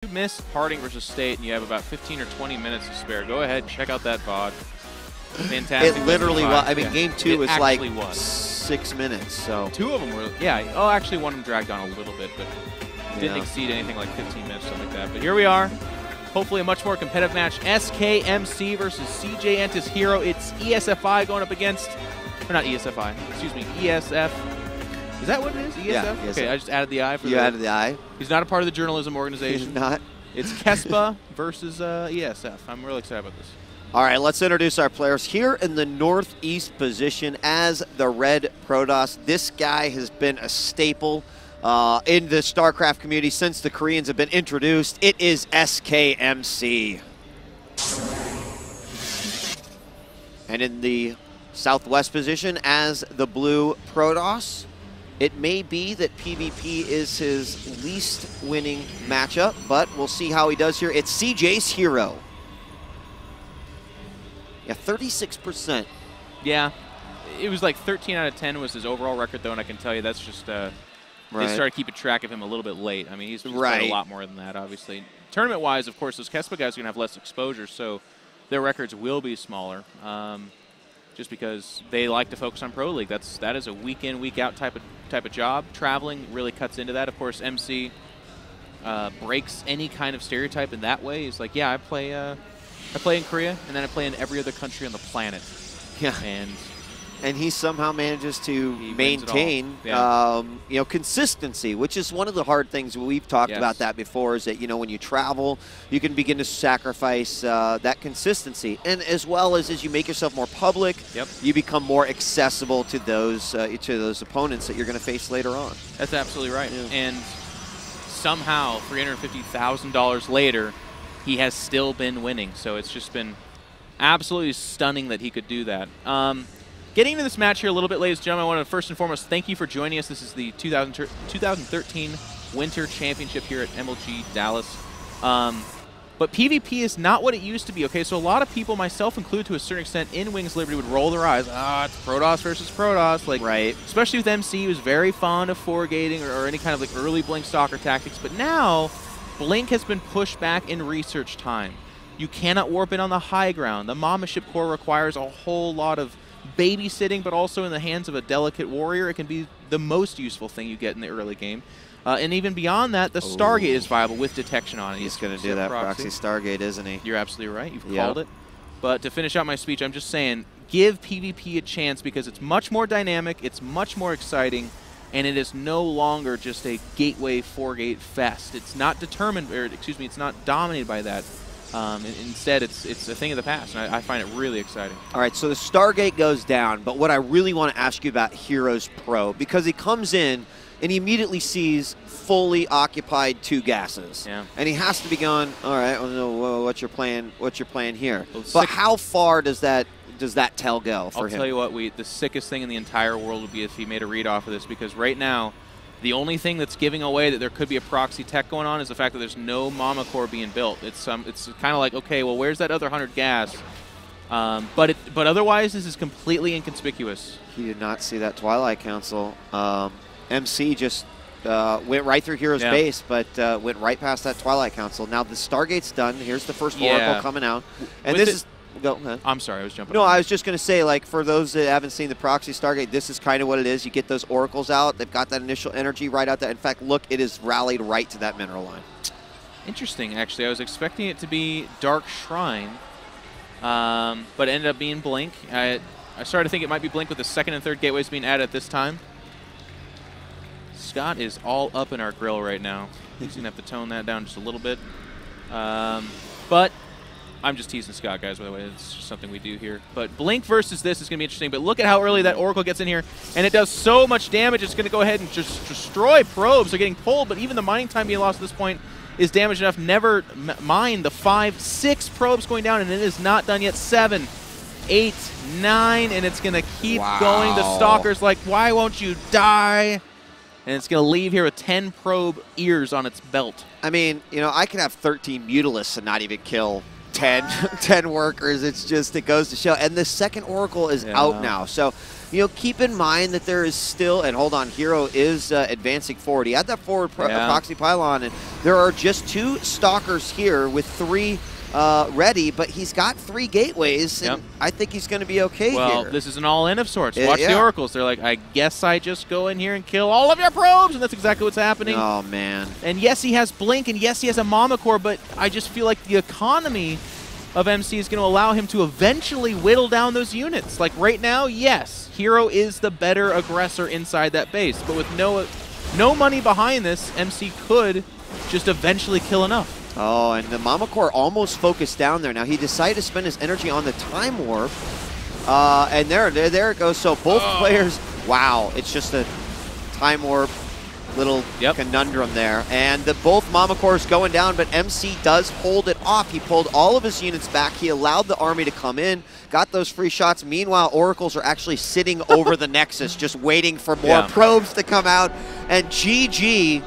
you missed Harding versus State and you have about 15 or 20 minutes to spare, go ahead, check out that VOD. Fantastic. It literally was. I mean, yeah. game 2 was like was. 6 minutes. So 2 of them were, yeah. Oh, actually, one of them dragged on a little bit, but didn't exceed anything like 15 minutes, something like that. But here we are. Hopefully a much more competitive match. SKMC versus CJ Entis Hero. It's ESFI going up against, or not ESFI, excuse me, ESF. Is that what it is? ESF? Yeah, okay, I just added the I for you added the I. He's not a part of the journalism organization. He's not. It's KESPA versus ESF. I'm really excited about this. All right, let's introduce our players here in the northeast position as the Red Protoss. This guy has been a staple in the StarCraft community since the Koreans have been introduced. It is SKMC. And in the southwest position as the Blue Protoss, it may be that PvP is his least winning matchup, but we'll see how he does here. It's CJ's Hero. Yeah, 36%. Yeah, it was like 13 out of 10 was his overall record, though, and I can tell you that's just they started keeping track of him a little bit late. I mean, he's played a lot more than that, obviously. Tournament-wise, of course, those KESPA guys are going to have less exposure, so their records will be smaller, just because they like to focus on Pro League. That is a week-in, week-out type of job. Traveling really cuts into that. Of course, MC breaks any kind of stereotype in that way. He's like, yeah, I play in Korea, and then I play in every other country on the planet. Yeah. And he somehow manages to maintain, you know, consistency, which is one of the hard things. We've talked about that before, is that, you know, when you travel, you can begin to sacrifice that consistency. And as well as you make yourself more public, you become more accessible to those opponents that you're going to face later on. That's absolutely right. Yeah. And somehow, $350,000 later, he has still been winning. So it's just been absolutely stunning that he could do that. Getting into this match here a little bit, ladies and gentlemen, I want to first and foremost thank you for joining us. This is the 2013 Winter Championship here at MLG Dallas. But PvP is not what it used to be, okay? So a lot of people, myself included to a certain extent, in Wings Liberty would roll their eyes. It's Protoss versus Protoss. Like, especially with MC, he was very fond of foregating or any kind of like early Blink stalker tactics. But now, Blink has been pushed back in research time. You cannot warp in on the high ground. The Mama Ship core requires a whole lot of babysitting, but also in the hands of a delicate warrior, it can be the most useful thing you get in the early game. And even beyond that, the Stargate is viable with detection on it. He's going to do that proxy Stargate, isn't he? You're absolutely right. You've called it. But to finish out my speech, I'm just saying, give PvP a chance because it's much more dynamic, it's much more exciting, and it is no longer just a gateway foregate fest. It's not determined, or excuse me, it's not dominated by that. Instead, it's a thing of the past, and I find it really exciting. All right, so the Stargate goes down, but what I really want to ask you about Heroes Pro, because he comes in and he immediately sees fully occupied 2 gases, and he has to be going, all right, well, what's your plan? What's your plan here? But how far does that tell go for him? I'll tell you what, the sickest thing in the entire world would be if he made a read off of this, because right now, the only thing that's giving away that there could be a proxy tech going on is the fact that there's no Mama Core being built. It's kind of like, okay, well, where's that other 100 gas? But otherwise, this is completely inconspicuous. He did not see that Twilight Council. MC just went right through Hero's base, but went right past that Twilight Council. Now the Stargate's done. Here's the first Oracle coming out, and this is. Go ahead. I'm sorry, I was jumping. No, I was just going to say, like, for those that haven't seen the proxy Stargate, this is kind of what it is. You get those oracles out. They've got that initial energy right out there. In fact, look, it is rallied right to that mineral line. Interesting, actually. I was expecting it to be Dark Shrine, but it ended up being Blink. I started to think it might be Blink with the 2nd and 3rd gateways being added at this time. Scott is all up in our grill right now. He's going to have to tone that down just a little bit. But I'm just teasing Scott, guys, by the way. It's just something we do here. But Blink versus this is going to be interesting. But look at how early that Oracle gets in here. And it does so much damage, it's going to go ahead and just destroy probes. They're getting pulled, but even the mining time being lost at this point is damage enough. Never mind the 5, 6 probes going down, and it is not done yet. 7, 8, 9, and it's going to keep going. The Stalker's like, why won't you die? And it's going to leave here with 10 probe ears on its belt. I mean, you know, I could have 13 Mutalisks and not even kill 10 workers. It's just, it goes to show. And the 2nd Oracle is out now. So you know, keep in mind that there is still, and hold on, Hero is advancing forward. He had that forward proxy pylon, and there are just 2 stalkers here with 3 ready, but he's got 3 gateways, and I think he's going to be okay here. Well, this is an all-in of sorts. Watch the Oracles. They're like, I guess I just go in here and kill all of your probes, and that's exactly what's happening. Oh, man. And yes, he has Blink, and yes, he has a Mama Core, but I just feel like the economy of MC is going to allow him to eventually whittle down those units. Like right now, yes, Hero is the better aggressor inside that base, but with no money behind this, MC could just eventually kill enough. Oh, and the Mama Core almost focused down there. Now, he decided to spend his energy on the Time Warp, and there it goes. So both players, wow, it's just a Time Warp little conundrum there. And both Mama Cores going down, but MC does hold it off. He pulled all of his units back. He allowed the army to come in, got those free shots. Meanwhile, Oracles are actually sitting over the Nexus, just waiting for more probes to come out. And GG